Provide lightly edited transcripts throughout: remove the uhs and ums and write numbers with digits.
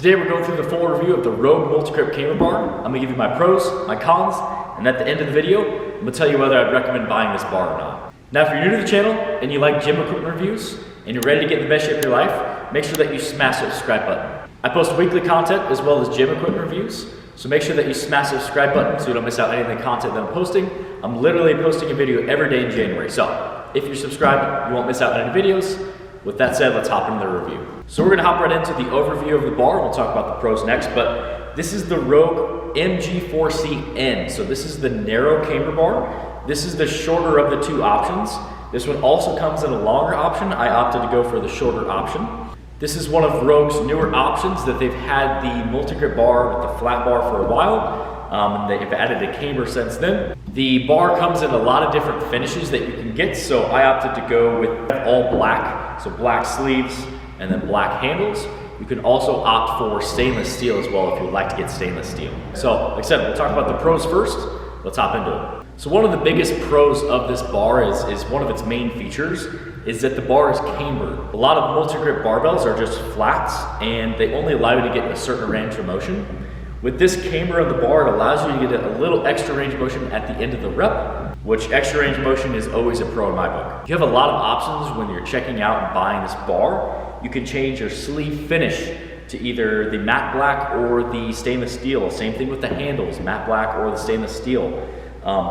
Today we're going through the full review of the ROUGE MULTIGRIP Cambered bar. I'm going to give you my pros, my cons, and at the end of the video, I'm going to tell you whether I'd recommend buying this bar or not. Now if you're new to the channel and you like gym equipment reviews and you're ready to get in the best shape of your life, make sure that you smash that subscribe button. I post weekly content as well as gym equipment reviews, so make sure that you smash the subscribe button so you don't miss out on any of the content that I'm posting. I'm literally posting a video every day in January, so if you're subscribed, you won't miss out on any videos. With that said, let's hop into the review. So we're gonna hop right into the overview of the bar. We'll talk about the pros next, but this is the ROUGE MG-4CN. So this is the narrow camber bar. This is the shorter of the two options. This one also comes in a longer option. I opted to go for the shorter option. This is one of ROUGE's newer options that they've had the MULTIGRIP bar with the flat bar for a while. And they've added a camber since then. The bar comes in a lot of different finishes that you can get, so I opted to go with all black, so black sleeves and then black handles. You can also opt for stainless steel as well if you'd like to get stainless steel. So, like I said, we'll talk about the pros first. Let's hop into it. So one of the biggest pros of this bar is one of its main features is that the bar is cambered. A lot of MULTIGRIP barbells are just flats and they only allow you to get a certain range of motion. With this camber of the bar, it allows you to get a little extra range of motion at the end of the rep, which extra range of motion is always a pro in my book. You have a lot of options when you're checking out and buying this bar. You can change your sleeve finish to either the matte black or the stainless steel. Same thing with the handles, matte black or the stainless steel.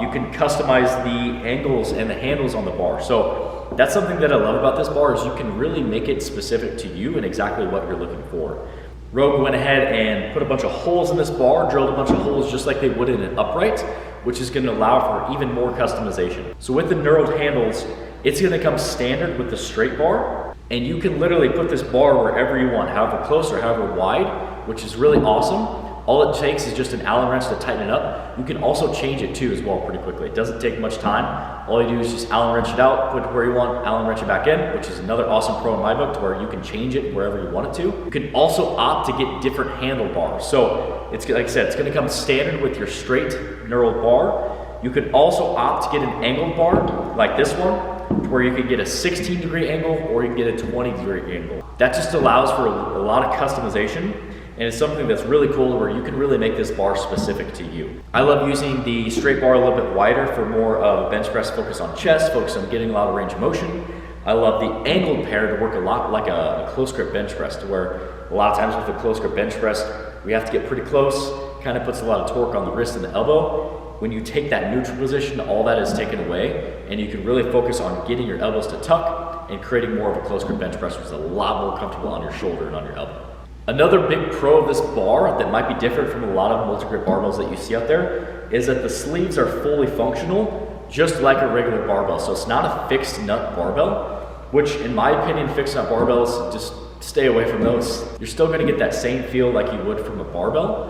You can customize the angles and the handles on the bar. So that's something that I love about this bar is you can really make it specific to you and exactly what you're looking for. ROUGE went ahead and put a bunch of holes in this bar, drilled a bunch of holes just like they would in an upright, which is going to allow for even more customization. So with the knurled handles, it's going to come standard with the straight bar, and you can literally put this bar wherever you want, however close or however wide, which is really awesome. All it takes is just an Allen wrench to tighten it up. You can also change it too as well pretty quickly. It doesn't take much time. All you do is just Allen wrench it out, put it where you want, Allen wrench it back in, which is another awesome pro in my book to where you can change it wherever you want it to. You can also opt to get different handlebars. So it's like I said, it's gonna come standard with your straight knurled bar. You could also opt to get an angled bar like this one, to where you can get a 16-degree angle or you can get a 20-degree angle. That just allows for a lot of customization. And it's something that's really cool where you can really make this bar specific to you. I love using the straight bar a little bit wider for more of a bench press focus on chest, focus on getting a lot of range of motion. I love the angled pair to work a lot like a close grip bench press, to where a lot of times with a close grip bench press, we have to get pretty close, kind of puts a lot of torque on the wrist and the elbow. When you take that neutral position, all that is taken away, and you can really focus on getting your elbows to tuck and creating more of a close grip bench press, which is a lot more comfortable on your shoulder and on your elbow. Another big pro of this bar that might be different from a lot of MULTIGRIP barbells that you see out there is that the sleeves are fully functional, just like a regular barbell. So it's not a fixed nut barbell, which in my opinion, fixed nut barbells, just stay away from those. You're still gonna get that same feel like you would from a barbell,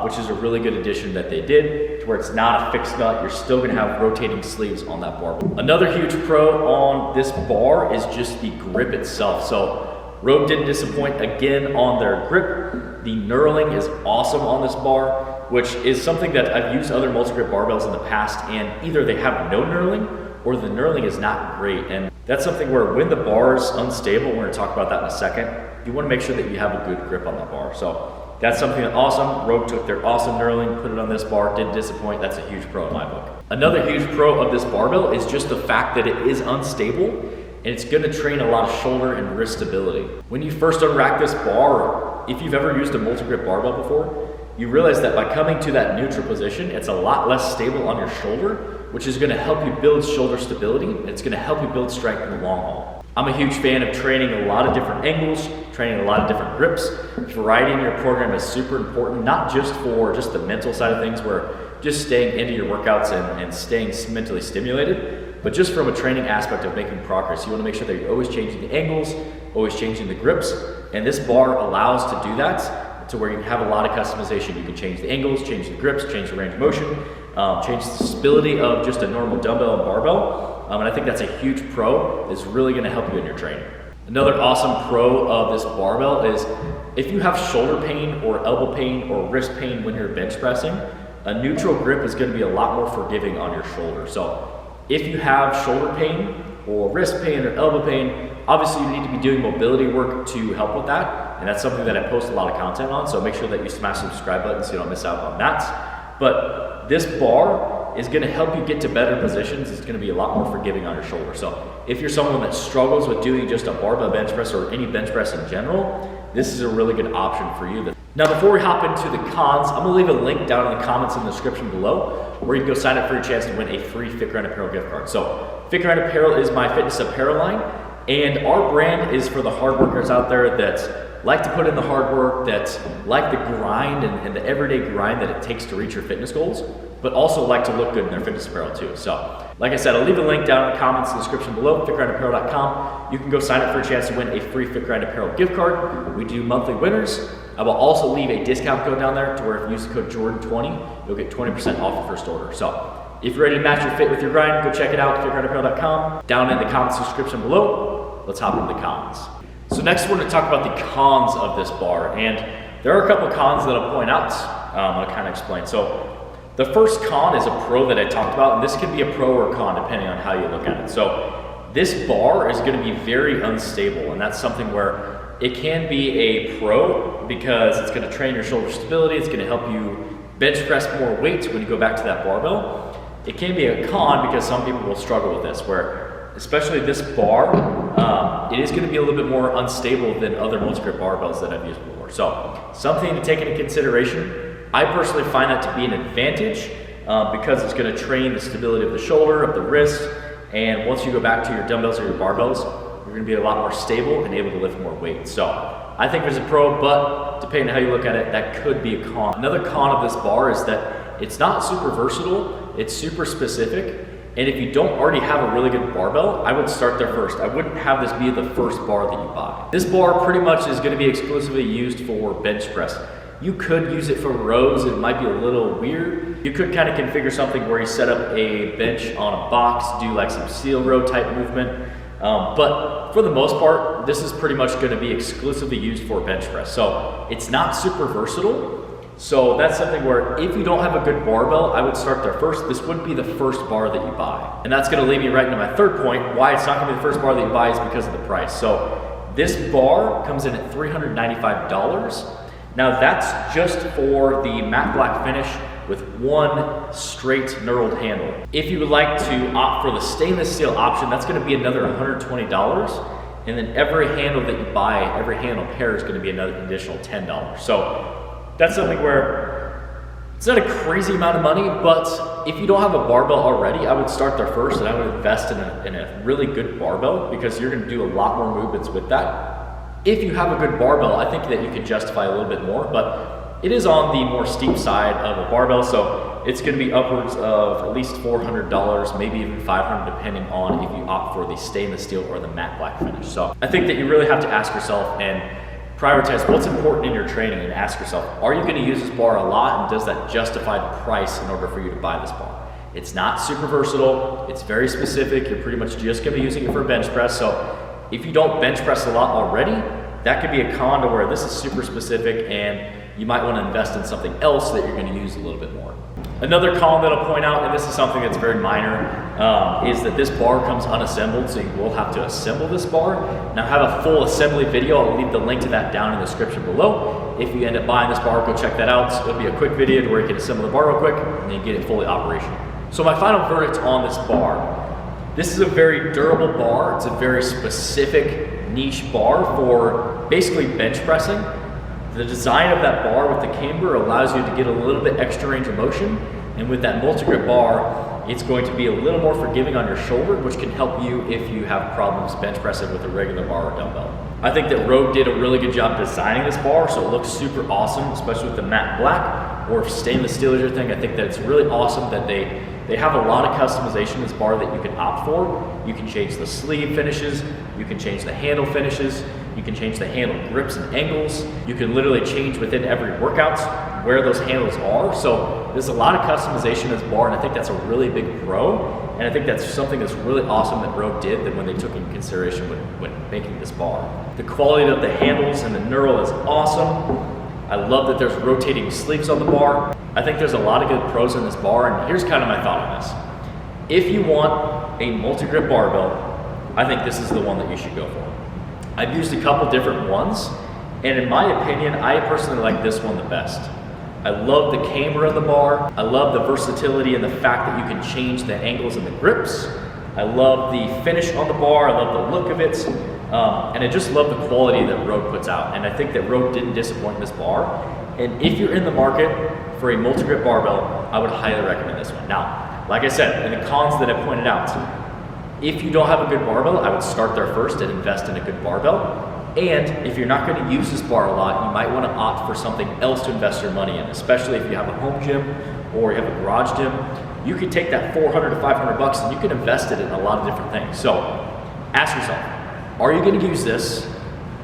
which is a really good addition that they did, to where it's not a fixed nut, you're still gonna have rotating sleeves on that barbell. Another huge pro on this bar is just the grip itself. So ROUGE didn't disappoint again on their grip. The knurling is awesome on this bar, which is something that I've used other MULTIGRIP barbells in the past, and either they have no knurling or the knurling is not great. And that's something where when the bar is unstable, we're gonna talk about that in a second, you wanna make sure that you have a good grip on that bar. So that's something that's awesome. ROUGE took their awesome knurling, put it on this bar, didn't disappoint. That's a huge pro in my book. Another huge pro of this barbell is just the fact that it is unstable, and it's gonna train a lot of shoulder and wrist stability. When you first unrack this bar, if you've ever used a MULTIGRIP barbell before, you realize that by coming to that neutral position, it's a lot less stable on your shoulder, which is gonna help you build shoulder stability, and it's gonna help you build strength in the long haul. I'm a huge fan of training a lot of different angles, training a lot of different grips. Variety in your program is super important, not just for just the mental side of things, where just staying into your workouts and staying mentally stimulated, but just from a training aspect of making progress. You wanna make sure that you're always changing the angles, always changing the grips, and this bar allows to do that, to where you have a lot of customization. You can change the angles, change the grips, change the range of motion, change the stability of just a normal dumbbell and barbell, and I think that's a huge pro that's really gonna help you in your training. Another awesome pro of this barbell is if you have shoulder pain or elbow pain or wrist pain when you're bench pressing, a neutral grip is gonna be a lot more forgiving on your shoulder. So if you have shoulder pain or wrist pain or elbow pain, obviously you need to be doing mobility work to help with that. and that's something that I post a lot of content on, so make sure that you smash the subscribe button so you don't miss out on that. But this bar is gonna help you get to better positions. It's gonna be a lot more forgiving on your shoulder. So if you're someone that struggles with doing just a barbell bench press or any bench press in general, this is a really good option for you. Now, before we hop into the cons, I'm gonna leave a link down in the comments in the description below where you can go sign up for your chance to win a free Fit Grind Apparel gift card. So Fit Grind Apparel is my fitness apparel line, and our brand is for the hard workers out there that like to put in the hard work, that like the grind and the everyday grind that it takes to reach your fitness goals, but also like to look good in their fitness apparel too. So, like I said, I'll leave a link down in the comments in the description below, fitgrindapparel.com. You can go sign up for a chance to win a free Fit Grind Apparel gift card. We do monthly winners. I will also leave a discount code down there to where if you use the code Jordan20, you'll get 20% off your first order. So, if you're ready to match your fit with your grind, go check it out, fitgrindapparel.com. Down in the comments description below, let's hop into the cons. So next we're going to talk about the cons of this bar, and there are a couple of cons that I'll point out. I'll kind of explain. So the first con is a pro that I talked about, and this can be a pro or a con depending on how you look at it. So this bar is going to be very unstable, and that's something where it can be a pro because it's going to train your shoulder stability, it's going to help you bench press more weight when you go back to that barbell. It can be a con because some people will struggle with this, where especially this bar, it is going to be a little bit more unstable than other multi-grip barbells that I've used before. So something to take into consideration. I personally find that to be an advantage because it's going to train the stability of the shoulder, of the wrist, and once you go back to your dumbbells or your barbells, you're going to be a lot more stable and able to lift more weight. So I think there's a pro, but depending on how you look at it, that could be a con. Another con of this bar is that it's not super versatile, it's super specific. And if you don't already have a really good barbell, I would start there first. I wouldn't have this be the first bar that you buy. This bar pretty much is going to be exclusively used for bench press. You could use it for rows, it might be a little weird. You could kind of configure something where you set up a bench on a box, do like some steel row type movement. But for the most part, this is pretty much going to be exclusively used for bench press. So it's not super versatile. So that's something where if you don't have a good barbell, I would start there first. This would be the first bar that you buy. And that's gonna lead me right into my third point. Why it's not gonna be the first bar that you buy is because of the price. So this bar comes in at $395. Now that's just for the matte black finish with one straight knurled handle. If you would like to opt for the stainless steel option, that's gonna be another $120. And then every handle that you buy, every handle pair is gonna be another additional $10. So that's something where it's not a crazy amount of money, but if you don't have a barbell already, I would start there first and I would invest in a really good barbell because you're gonna do a lot more movements with that. If you have a good barbell, I think that you can justify a little bit more, but it is on the more steep side of a barbell, so it's gonna be upwards of at least $400, maybe even $500, depending on if you opt for the stainless steel or the matte black finish. So I think that you really have to ask yourself and prioritize what's important in your training and ask yourself, are you going to use this bar a lot, and does that justify the price in order for you to buy this bar? It's not super versatile, it's very specific, you're pretty much just going to be using it for bench press, so if you don't bench press a lot already, that could be a con to where this is super specific and you might want to invest in something else that you're going to use a little bit more. Another con that I'll point out, and this is something that's very minor, is that this bar comes unassembled, so you will have to assemble this bar. Now I have a full assembly video, I'll leave the link to that down in the description below. If you end up buying this bar, go check that out. It'll be a quick video to where you can assemble the bar real quick and then get it fully operational. So my final verdict on this bar, this is a very durable bar, it's a very specific niche bar for basically bench pressing. The design of that bar with the camber allows you to get a little bit extra range of motion, and with that multi-grip bar, it's going to be a little more forgiving on your shoulder, which can help you if you have problems bench pressing with a regular bar or dumbbell. I think that ROUGE did a really good job designing this bar, so it looks super awesome, especially with the matte black, or if stainless steel is your thing. I think that it's really awesome that they have a lot of customization in this bar that you can opt for. You can change the sleeve finishes, you can change the handle finishes, you can change the handle grips and angles. You can literally change within every workout where those handles are. So there's a lot of customization in this bar, and I think that's a really big pro. And I think that's something that's really awesome that ROUGE did that when they took into consideration when making this bar. The quality of the handles and the knurl is awesome. I love that there's rotating sleeves on the bar. I think there's a lot of good pros in this bar, and here's kind of my thought on this. If you want a multi-grip barbell, I think this is the one that you should go for. I've used a couple different ones, And in my opinion, I personally like this one the best. I love the camber in the bar. I love the versatility and the fact that you can change the angles and the grips. I love the finish on the bar. I love the look of it. And I just love the quality that ROUGE puts out. And I think that ROUGE didn't disappoint in this bar. And if you're in the market for a multi-grip barbell, I would highly recommend this one. Now, like I said, in the cons that I pointed out, if you don't have a good barbell, I would start there first and invest in a good barbell. And if you're not going to use this bar a lot, you might want to opt for something else to invest your money in, especially if you have a home gym or you have a garage gym. You could take that $400 to $500 and you can invest it in a lot of different things. So ask yourself, are you going to use this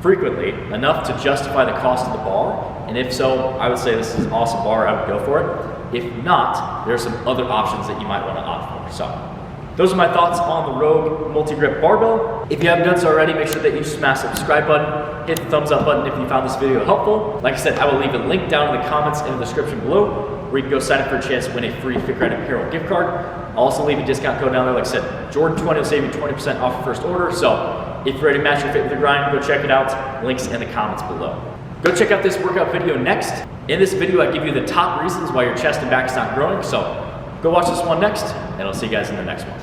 frequently enough to justify the cost of the bar? And if so, I would say this is an awesome bar, I would go for it. If not, there are some other options that you might want to opt for. So those are my thoughts on the ROUGE multi-grip barbell. If you haven't done so already, make sure that you smash the subscribe button, hit the thumbs up button if you found this video helpful. Like I said, I will leave a link down in the comments in the description below where you can go sign up for a chance to win a free Figure Item Hero gift card. I'll also leave a discount code down there. Like I said, Jordan20 will save you 20% off your first order. So if you're ready to match your fit with the grind, go check it out. Links in the comments below. Go check out this workout video next. In this video, I give you the top reasons why your chest and back is not growing. So go watch this one next, and I'll see you guys in the next one.